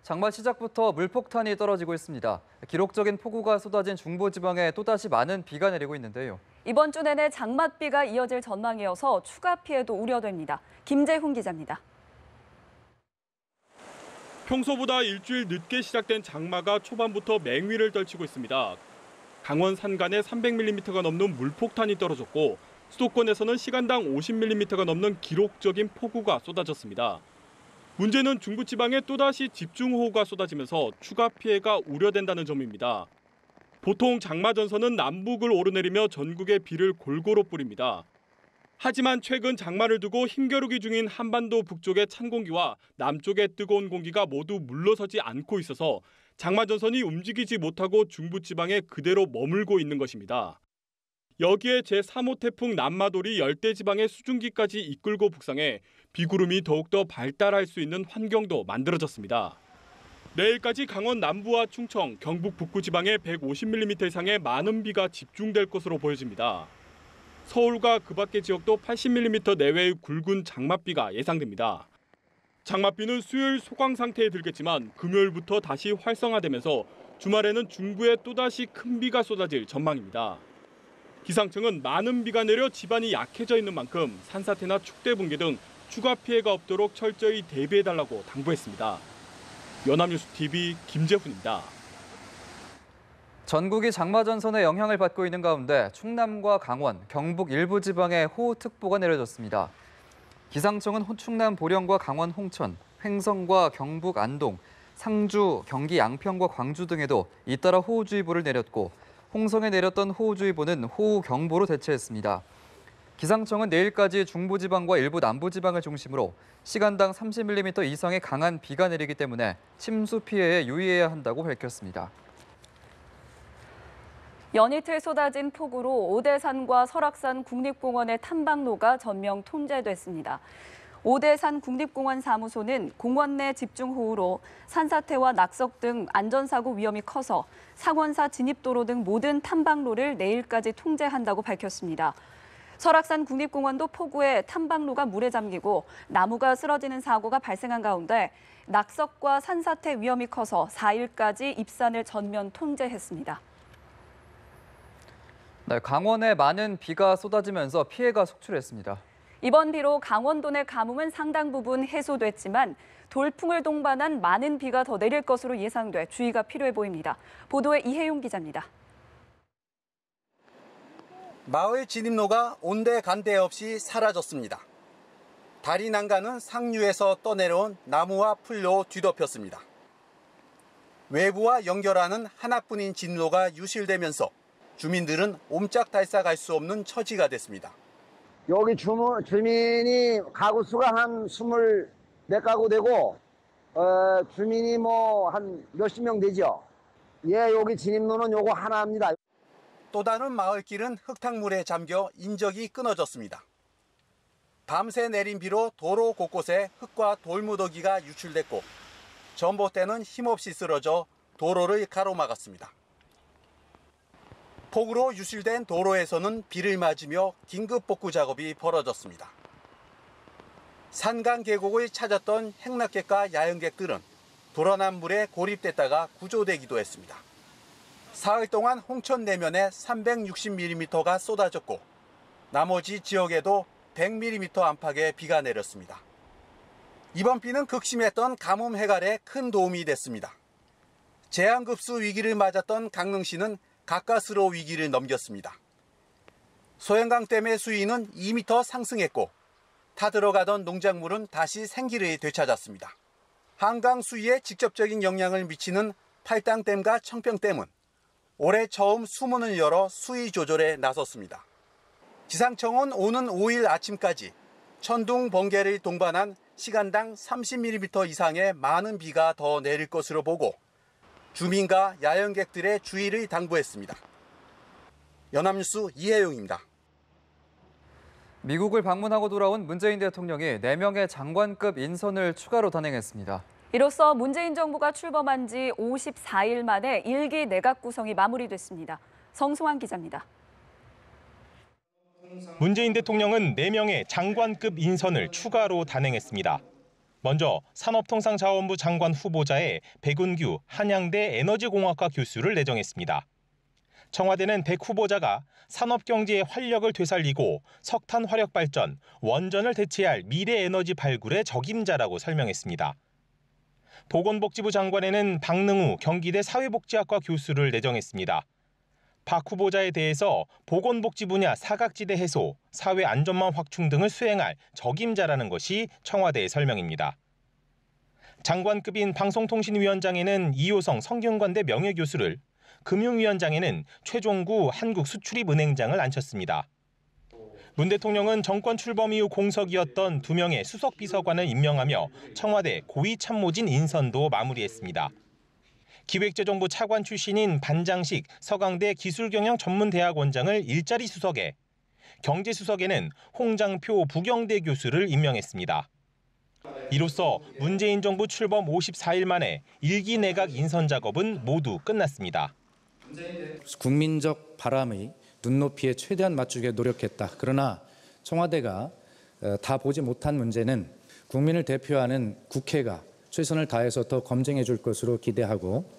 장마 시작부터 물폭탄이 떨어지고 있습니다. 기록적인 폭우가 쏟아진 중부지방에 또다시 많은 비가 내리고 있는데요. 이번 주 내내 장맛비가 이어질 전망이어서 추가 피해도 우려됩니다. 김재훈 기자입니다. 평소보다 일주일 늦게 시작된 장마가 초반부터 맹위를 떨치고 있습니다. 강원 산간에 300mm가 넘는 물폭탄이 떨어졌고 수도권에서는 시간당 50mm가 넘는 기록적인 폭우가 쏟아졌습니다. 문제는 중부지방에 또다시 집중호우가 쏟아지면서 추가 피해가 우려된다는 점입니다. 보통 장마 전선은 남북을 오르내리며 전국에 비를 골고루 뿌립니다. 하지만 최근 장마를 두고 힘겨루기 중인 한반도 북쪽의 찬 공기와 남쪽의 뜨거운 공기가 모두 물러서지 않고 있어서 장마 전선이 움직이지 못하고 중부지방에 그대로 머물고 있는 것입니다. 여기에 제3호 태풍 남마돌이 열대지방의 수증기까지 이끌고 북상해 비구름이 더욱더 발달할 수 있는 환경도 만들어졌습니다. 내일까지 강원 남부와 충청, 경북 북부 지방에 150mm 이상의 많은 비가 집중될 것으로 보여집니다. 서울과 그 밖의 지역도 80mm 내외의 굵은 장맛비가 예상됩니다. 장맛비는 수요일 소강 상태에 들겠지만 금요일부터 다시 활성화되면서 주말에는 중부에 또다시 큰 비가 쏟아질 전망입니다. 기상청은 많은 비가 내려 지반이 약해져 있는 만큼 산사태나 축대 붕괴 등 추가 피해가 없도록 철저히 대비해달라고 당부했습니다. 연합뉴스TV 김재훈입니다. 전국이 장마 전선의 영향을 받고 있는 가운데 충남과 강원, 경북 일부 지방에 호우특보가 내려졌습니다. 기상청은 충남 보령과 강원 홍천, 횡성과 경북 안동, 상주, 경기 양평과 광주 등에도 잇따라 호우주의보를 내렸고 홍성에 내렸던 호우주의보는 호우경보로 대체했습니다. 기상청은 내일까지 중부지방과 일부 남부지방을 중심으로 시간당 30mm 이상의 강한 비가 내리기 때문에 침수 피해에 유의해야 한다고 밝혔습니다. 연이틀 쏟아진 폭우로 오대산과 설악산 국립공원의 탐방로가 전면 통제됐습니다. 오대산 국립공원 사무소는 공원 내 집중호우로 산사태와 낙석 등 안전사고 위험이 커서 상원사 진입도로 등 모든 탐방로를 내일까지 통제한다고 밝혔습니다. 설악산 국립공원도 폭우에 탐방로가 물에 잠기고 나무가 쓰러지는 사고가 발생한 가운데 낙석과 산사태 위험이 커서 4일까지 입산을 전면 통제했습니다. 네, 강원에 많은 비가 쏟아지면서 피해가 속출했습니다. 이번 비로 강원도 내 가뭄은 상당 부분 해소됐지만 돌풍을 동반한 많은 비가 더 내릴 것으로 예상돼 주의가 필요해 보입니다. 보도에 이혜용 기자입니다. 마을 진입로가 온데간데 없이 사라졌습니다. 다리 난간은 상류에서 떠내려온 나무와 풀로 뒤덮였습니다. 외부와 연결하는 하나뿐인 진로가 유실되면서 주민들은 옴짝달싹할 수 없는 처지가 됐습니다. 여기 주민이 가구 수가 한 24 가구 되고 주민이 뭐 한 몇십 명 되죠. 예, 여기 진입로는 요거 하나입니다. 또 다른 마을길은 흙탕물에 잠겨 인적이 끊어졌습니다. 밤새 내린 비로 도로 곳곳에 흙과 돌무더기가 유출됐고 전봇대는 힘없이 쓰러져 도로를 가로막았습니다. 폭우로 유실된 도로에서는 비를 맞으며 긴급 복구 작업이 벌어졌습니다. 산간 계곡을 찾았던 행락객과 야영객들은 불어난 물에 고립됐다가 구조되기도 했습니다. 사흘 동안 홍천 내면에 360mm가 쏟아졌고 나머지 지역에도 100mm 안팎의 비가 내렸습니다. 이번 비는 극심했던 가뭄 해갈에 큰 도움이 됐습니다. 재앙급수 위기를 맞았던 강릉시는 가까스로 위기를 넘겼습니다. 소행강댐의 수위는 2m 상승했고 타들어가던 농작물은 다시 생기를 되찾았습니다. 한강 수위에 직접적인 영향을 미치는 팔당댐과 청평댐은 올해 처음 수문을 열어 수위 조절에 나섰습니다. 기상청은 오는 5일 아침까지 천둥, 번개를 동반한 시간당 30mm 이상의 많은 비가 더 내릴 것으로 보고 주민과 야영객들의 주의를 당부했습니다. 연합뉴스 이혜용입니다. 미국을 방문하고 돌아온 문재인 대통령이 4명의 장관급 인선을 추가로 단행했습니다. 이로써 문재인 정부가 출범한 지 54일 만에 1기 내각 구성이 마무리됐습니다. 성승환 기자입니다. 문재인 대통령은 4명의 장관급 인선을 추가로 단행했습니다. 먼저 산업통상자원부 장관 후보자에 백운규 한양대 에너지공학과 교수를 내정했습니다. 청와대는 백 후보자가 산업경제의 활력을 되살리고 석탄 화력 발전, 원전을 대체할 미래 에너지 발굴의 적임자라고 설명했습니다. 보건복지부 장관에는 박능우 경기대 사회복지학과 교수를 내정했습니다. 박 후보자에 대해서 보건복지 분야 사각지대 해소, 사회 안전망 확충 등을 수행할 적임자라는 것이 청와대의 설명입니다. 장관급인 방송통신위원장에는 이효성 성균관대 명예교수를, 금융위원장에는 최종구 한국수출입은행장을 앉혔습니다. 문 대통령은 정권 출범 이후 공석이었던 2명의 수석비서관을 임명하며 청와대 고위참모진 인선도 마무리했습니다. 기획재정부 차관 출신인 반장식 서강대 기술경영전문대학원장을 일자리 수석에, 경제수석에는 홍장표 부경대 교수를 임명했습니다. 이로써 문재인 정부 출범 54일 만에 1기 내각 인선 작업은 모두 끝났습니다. 국민적 바람의 눈높이에 최대한 맞추게 노력했다. 그러나 청와대가 다 보지 못한 문제는 국민을 대표하는 국회가 최선을 다해서 더 검증해 줄 것으로 기대하고,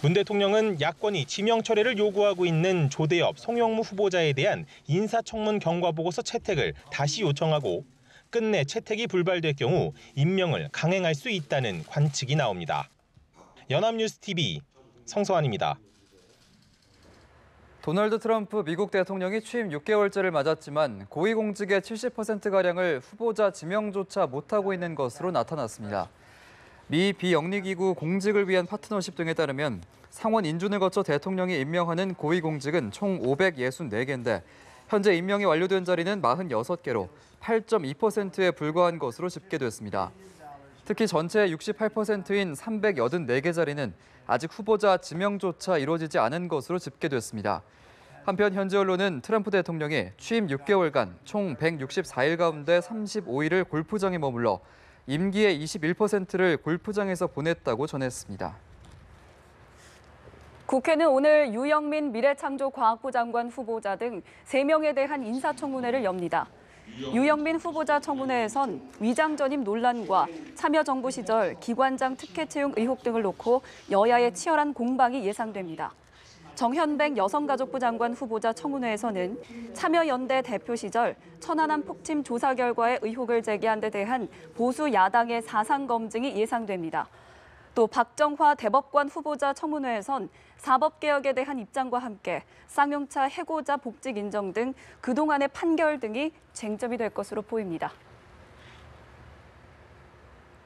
문 대통령은 야권이 지명 철회를 요구하고 있는 조대엽, 송영무 후보자에 대한 인사청문 경과보고서 채택을 다시 요청하고 끝내 채택이 불발될 경우 임명을 강행할 수 있다는 관측이 나옵니다. 연합뉴스TV 성서환입니다. 도널드 트럼프 미국 대통령이 취임 6개월째를 맞았지만 고위공직의 70%가량을 후보자 지명조차 못하고 있는 것으로 나타났습니다. 미 비영리기구 공직을 위한 파트너십 등에 따르면 상원 인준을 거쳐 대통령이 임명하는 고위공직은 총 564개인데 현재 임명이 완료된 자리는 46개로 8.2%에 불과한 것으로 집계됐습니다. 특히 전체의 68%인 384개 자리는 아직 후보자 지명조차 이루어지지 않은 것으로 집계됐습니다. 한편 현지 언론은 트럼프 대통령이 취임 6개월간 총 164일 가운데 35일을 골프장에 머물러 임기의 21%를 골프장에서 보냈다고 전했습니다. 국회는 오늘 유영민 미래창조과학부 장관 후보자 등 3명에 대한 인사청문회를 엽니다. 유영민 후보자 청문회에선 위장 전입 논란과 참여정부 시절 기관장 특혜 채용 의혹 등을 놓고 여야의 치열한 공방이 예상됩니다. 정현백 여성가족부 장관 후보자 청문회에서는 참여연대 대표 시절 천안함 폭침 조사 결과의 의혹을 제기한 데 대한 보수 야당의 사상 검증이 예상됩니다. 또 박정화 대법관 후보자 청문회에선 사법개혁에 대한 입장과 함께 쌍용차 해고자 복직 인정 등 그동안의 판결 등이 쟁점이 될 것으로 보입니다.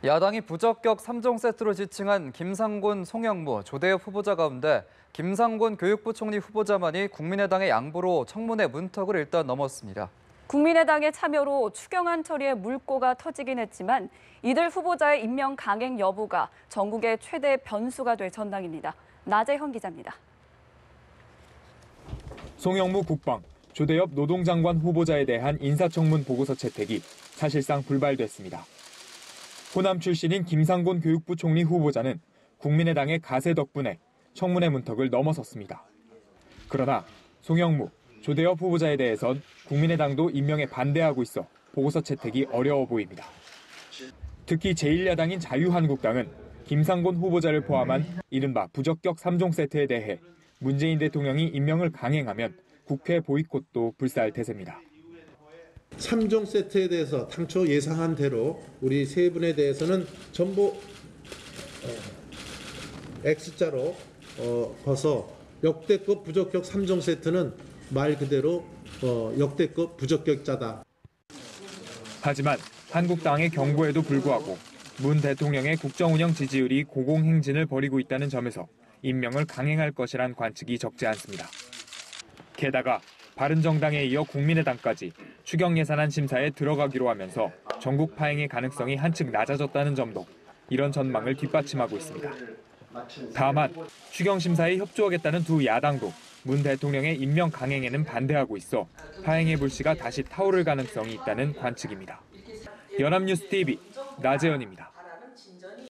야당이 부적격 3종 세트로 지칭한 김상곤, 송영무, 조대엽 후보자 가운데 김상곤 교육부 총리 후보자만이 국민의당의 양보로 청문회 문턱을 일단 넘었습니다. 국민의당의 참여로 추경안 처리에 물꼬가 터지긴 했지만 이들 후보자의 임명 강행 여부가 전국의 최대 변수가 될 전당입니다. 나재현 기자입니다. 송영무 국방, 조대엽 노동장관 후보자에 대한 인사청문 보고서 채택이 사실상 불발됐습니다. 호남 출신인 김상곤 교육부 총리 후보자는 국민의당의 가세 덕분에 청문회 문턱을 넘어섰습니다. 그러나 송영무, 조대엽 후보자에 대해선 국민의당도 임명에 반대하고 있어 보고서 채택이 어려워 보입니다. 특히 제1야당인 자유한국당은 김상곤 후보자를 포함한 이른바 부적격 3종 세트에 대해 문재인 대통령이 임명을 강행하면 국회 보이콧도 불사할 태세입니다. 3종 세트에 대해서 당초 예상한 대로 우리 세 분에 대해서는 전부 X자로 벗어 역대급 부적격 3종 세트는 말 그대로 역대급 부적격자다. 하지만 한국당의 경고에도 불구하고 문 대통령의 국정운영 지지율이 고공행진을 벌이고 있다는 점에서 임명을 강행할 것이란 관측이 적지 않습니다. 게다가 바른정당에 이어 국민의당까지 추경 예산안 심사에 들어가기로 하면서 전국 파행의 가능성이 한층 낮아졌다는 점도 이런 전망을 뒷받침하고 있습니다. 다만 추경 심사에 협조하겠다는 두 야당도 문 대통령의 임명 강행에는 반대하고 있어 파행의 불씨가 다시 타오를 가능성이 있다는 관측입니다. 연합뉴스TV 나재현입니다.